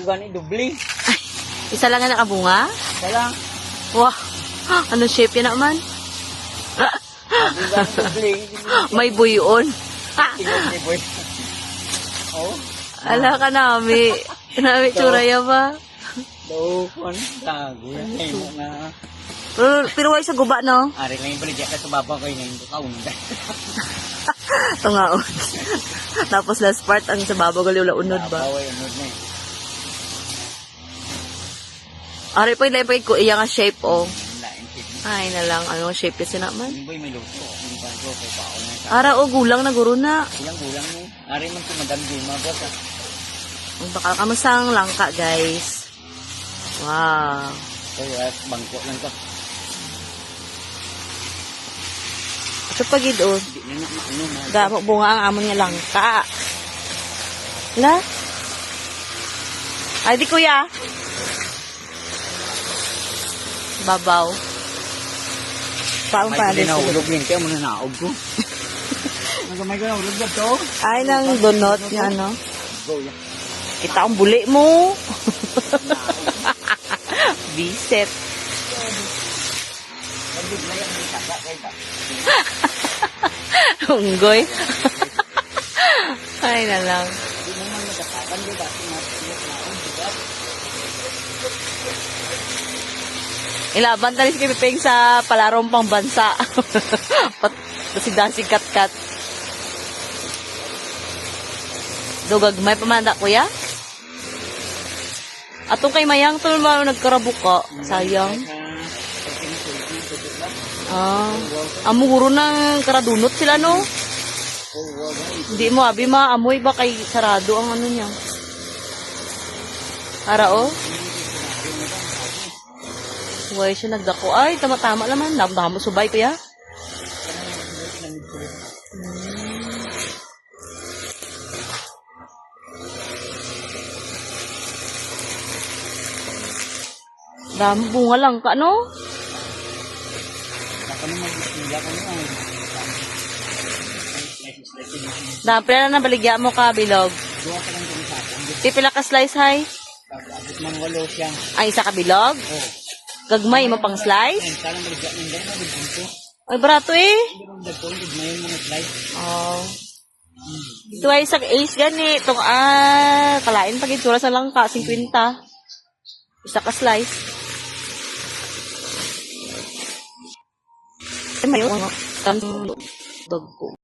Gani dubli. Isa lang nga nakabunga? Isa lang. Wah, ano shape yan naman? Gani dubli. May buyon. Tingnan ni boy. Oh. Ala ka nami. Nami tsura ya ba? Do, kon tago yan ay mo na. Pero wala sa guba, no? Ari lang yung baligya ka sa baba ko yun yung kaunda. Ito nga, oh. Tapos last part, ang sa baba gali wala unod ba? Baway unod na eh. Ari pa yung ko iya nga shape, oh. Lain tip. Ay na lang, ano shape kasi naman. Yung boy may luto. Yung bago kay paon na sa. Ara, oh, gulang na guro na. Gulang ni. Ari man si Madam Dima boss ah. Bakal kamusang langka, guys. Wow. Kaya bangko lang to. Ito pagid, oh. Di na ano na. Gamo bunga ang amon nga langka. La? Ay, di kuya. Babaw. Paong May pa hindi na ulog yun. Kaya mo na naog ko. Nagamay ko na ulog ba to? Ay, nang donut nga, ano. Go yan. Kita ang buli mo. Biset. Nagduglayan mo taga kay ta. Unggoy. Ay na lang. Di mo man nagkatakan di ba? Naon diba? Ilaban talis kay Pipeng sa palarong pang bansa. Si Dancing Kat-Kat. Dugagmay pamanda kuya? Atong kay Mayang to nagkarabok ka. Sayang. Amo guro ng karadunot sila no? Hindi mo abi maamoy ba kay sarado ang ano niya. Ara o? Huwag siya nagdako. Ay, tama-tama naman. Damo subay ko ya. Damo bunga lang ka, no? Dapre na nabaligya mo ka, bilog. Pipila ka slice, hay? Abot man walo siya. Ay, isa ka bilog? Oh. Gagmay mo pang slice? Sana maligya ng dahil na dito. Ay, barato eh. Hindi mo dagpon, gudmayon mo na slice. Oh. Ito ay isang ace gani. Itong, kalain pag itsura sa langka, 50. Isa ka slice. Ay, mayo. Dagko.